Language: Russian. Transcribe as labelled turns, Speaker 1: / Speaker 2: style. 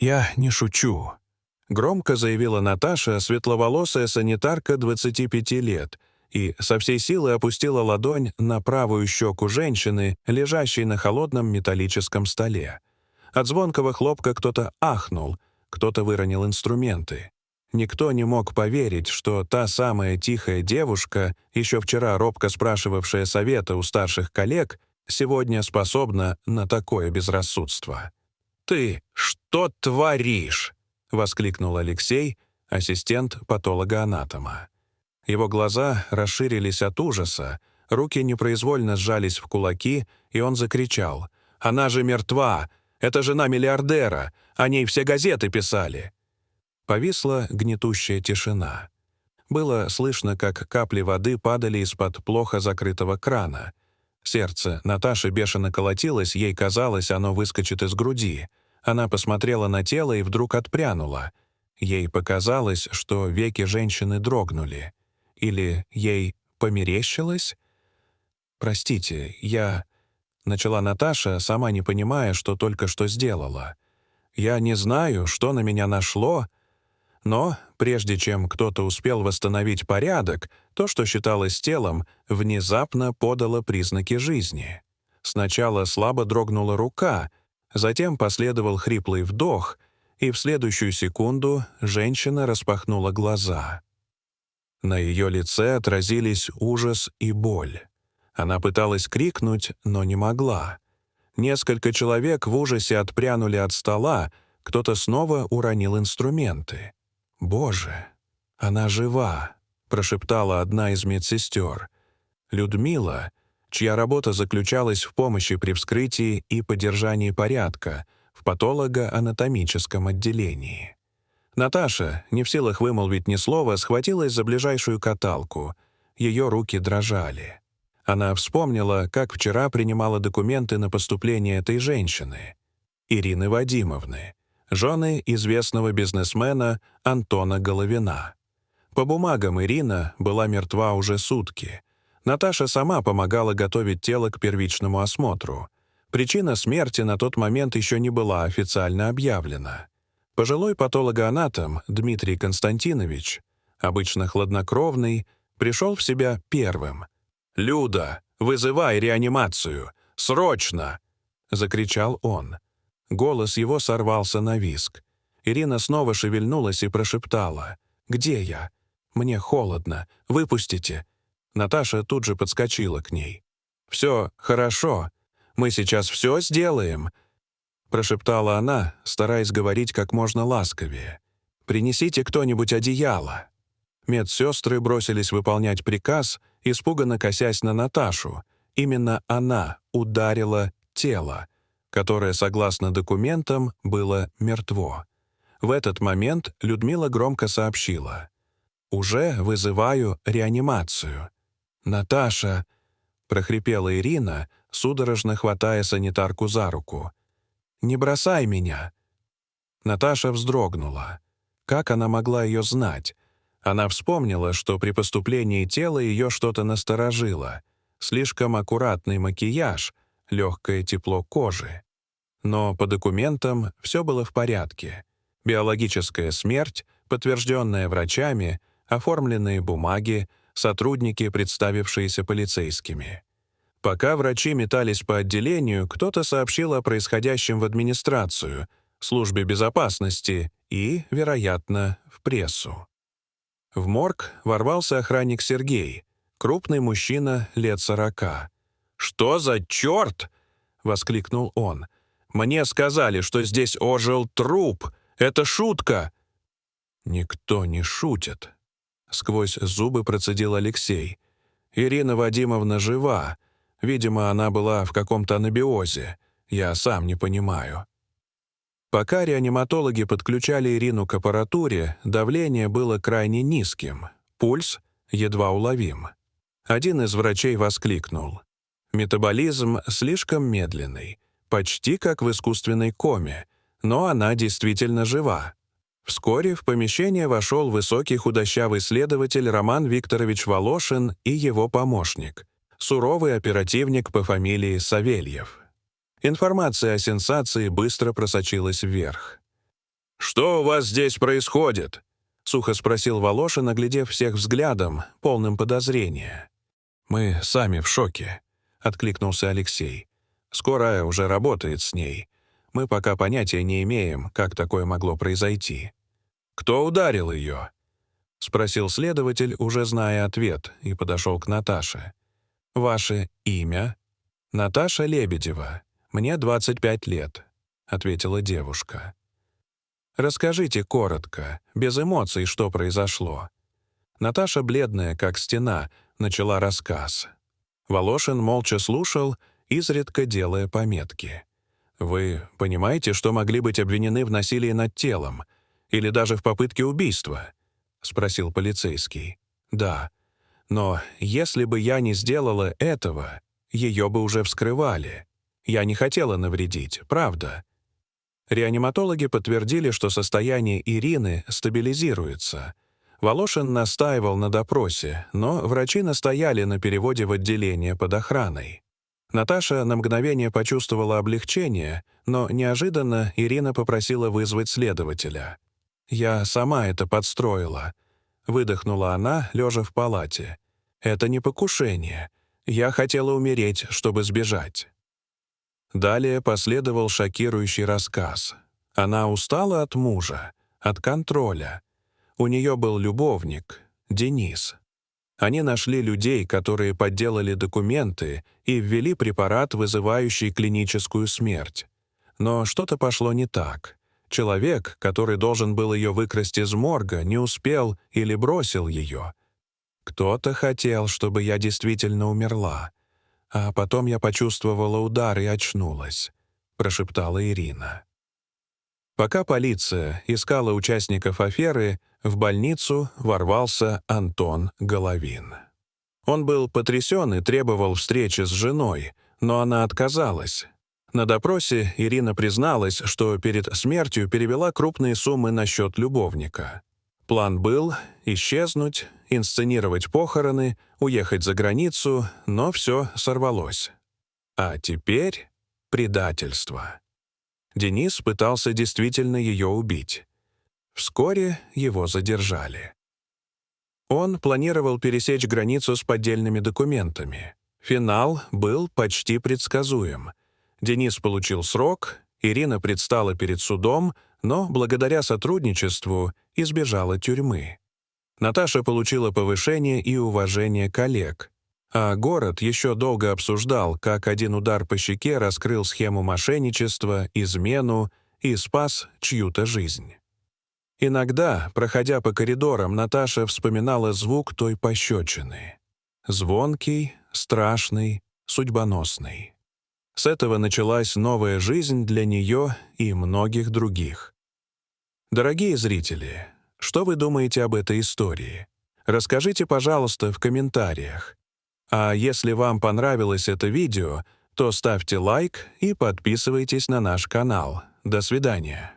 Speaker 1: «Я не шучу», — громко заявила Наташа, светловолосая санитарка 25 лет, и со всей силы опустила ладонь на правую щеку женщины, лежащей на холодном металлическом столе. От звонкого хлопка кто-то ахнул, кто-то выронил инструменты. Никто не мог поверить, что та самая тихая девушка, еще вчера робко спрашивавшая совета у старших коллег, сегодня способна на такое безрассудство. «Ты что творишь?» — воскликнул Алексей, ассистент патолога-анатома. Его глаза расширились от ужаса, руки непроизвольно сжались в кулаки, и он закричал: «Она же мертва! Это жена миллиардера! О ней все газеты писали!» Повисла гнетущая тишина. Было слышно, как капли воды падали из-под плохо закрытого крана. Сердце Наташи бешено колотилось, ей казалось, оно выскочит из груди. Она посмотрела на тело и вдруг отпрянула. Ей показалось, что веки женщины дрогнули. Или ей померещилось? «Простите, я...» — начала Наташа, сама не понимая, что только что сделала. «Я не знаю, что на меня нашло...» Но, прежде чем кто-то успел восстановить порядок, то, что считалось телом, внезапно подало признаки жизни. Сначала слабо дрогнула рука, затем последовал хриплый вдох, и в следующую секунду женщина распахнула глаза. На ее лице отразились ужас и боль. Она пыталась крикнуть, но не могла. Несколько человек в ужасе отпрянули от стола, кто-то снова уронил инструменты. «Боже, она жива!» — прошептала одна из медсестер. Людмила, чья работа заключалась в помощи при вскрытии и поддержании порядка в патолого-анатомическом отделении. Наташа, не в силах вымолвить ни слова, схватилась за ближайшую каталку. Ее руки дрожали. Она вспомнила, как вчера принимала документы на поступление этой женщины, Ирины Вадимовны, жены известного бизнесмена Антона Головина. По бумагам Ирина была мертва уже сутки. Наташа сама помогала готовить тело к первичному осмотру. Причина смерти на тот момент еще не была официально объявлена. Пожилой патологоанатом Дмитрий Константинович, обычно хладнокровный, пришел в себя первым. «Люда, вызывай реанимацию! Срочно!» — закричал он. Голос его сорвался на визг. Ирина снова шевельнулась и прошептала: «Где я? Мне холодно. Выпустите». Наташа тут же подскочила к ней. «Все хорошо. Мы сейчас все сделаем», — прошептала она, стараясь говорить как можно ласковее. «Принесите кто-нибудь одеяло». Медсестры бросились выполнять приказ, испуганно косясь на Наташу. Именно она ударила тело, которое, согласно документам, было мертво. В этот момент Людмила громко сообщила: «Уже вызываю реанимацию». «Наташа!» — прохрипела Ирина, судорожно хватая санитарку за руку. «Не бросай меня!» Наташа вздрогнула. Как она могла ее знать? Она вспомнила, что при поступлении тела ее что-то насторожило. Слишком аккуратный макияж, легкое тепло кожи. Но по документам все было в порядке. Биологическая смерть, подтвержденная врачами, оформленные бумаги, сотрудники, представившиеся полицейскими. Пока врачи метались по отделению, кто-то сообщил о происходящем в администрацию, службе безопасности и, вероятно, в прессу. В морг ворвался охранник Сергей, крупный мужчина лет 40. «Что за черт?» — воскликнул он. «Мне сказали, что здесь ожил труп. Это шутка!» «Никто не шутит», — сквозь зубы процедил Алексей. «Ирина Вадимовна жива. Видимо, она была в каком-то анабиозе. Я сам не понимаю». Пока реаниматологи подключали Ирину к аппаратуре, давление было крайне низким, пульс едва уловим. Один из врачей воскликнул: «Метаболизм слишком медленный, почти как в искусственной коме, но она действительно жива». Вскоре в помещение вошел высокий худощавый следователь Роман Викторович Волошин и его помощник, суровый оперативник по фамилии Савельев. Информация о сенсации быстро просочилась вверх. «Что у вас здесь происходит?» — сухо спросил Волошин, оглядев всех взглядом, полным подозрения. «Мы сами в шоке», — откликнулся Алексей. «Скорая уже работает с ней. Мы пока понятия не имеем, как такое могло произойти». «Кто ударил ее?» — спросил следователь, уже зная ответ, и подошел к Наташе. «Ваше имя?» «Наташа Лебедева. Мне 25 лет», — ответила девушка. «Расскажите коротко, без эмоций, что произошло». Наташа, бледная, как стена, начала рассказ. Волошин молча слушал, изредка делая пометки. «Вы понимаете, что могли быть обвинены в насилии над телом? Или даже в попытке убийства?» — спросил полицейский. «Да. Но если бы я не сделала этого, ее бы уже вскрывали. Я не хотела навредить, правда?» Реаниматологи подтвердили, что состояние Ирины стабилизируется. Волошин настаивал на допросе, но врачи настояли на переводе в отделение под охраной. Наташа на мгновение почувствовала облегчение, но неожиданно Ирина попросила вызвать следователя. «Я сама это подстроила», — выдохнула она, лежа в палате. «Это не покушение. Я хотела умереть, чтобы сбежать». Далее последовал шокирующий рассказ. Она устала от мужа, от контроля. У нее был любовник, Денис. Они нашли людей, которые подделали документы и ввели препарат, вызывающий клиническую смерть. Но что-то пошло не так. Человек, который должен был ее выкрасть из морга, не успел или бросил ее. Кто-то хотел, чтобы я действительно умерла. А потом я почувствовала удар и очнулась», — прошептала Ирина. Пока полиция искала участников аферы, в больницу ворвался Антон Головин. Он был потрясен и требовал встречи с женой, но она отказалась. На допросе Ирина призналась, что перед смертью перевела крупные суммы на счет любовника. План был исчезнуть, инсценировать похороны, уехать за границу, но все сорвалось. А теперь предательство. Денис пытался действительно ее убить. Вскоре его задержали. Он планировал пересечь границу с поддельными документами. Финал был почти предсказуем. Денис получил срок, Ирина предстала перед судом, но благодаря сотрудничеству избежала тюрьмы. Наташа получила повышение и уважение коллег. А город еще долго обсуждал, как один удар по щеке раскрыл схему мошенничества, измену и спас чью-то жизнь. Иногда, проходя по коридорам, Наташа вспоминала звук той пощечины. Звонкий, страшный, судьбоносный. С этого началась новая жизнь для нее и многих других. Дорогие зрители, что вы думаете об этой истории? Расскажите, пожалуйста, в комментариях. А если вам понравилось это видео, то ставьте лайк и подписывайтесь на наш канал. До свидания.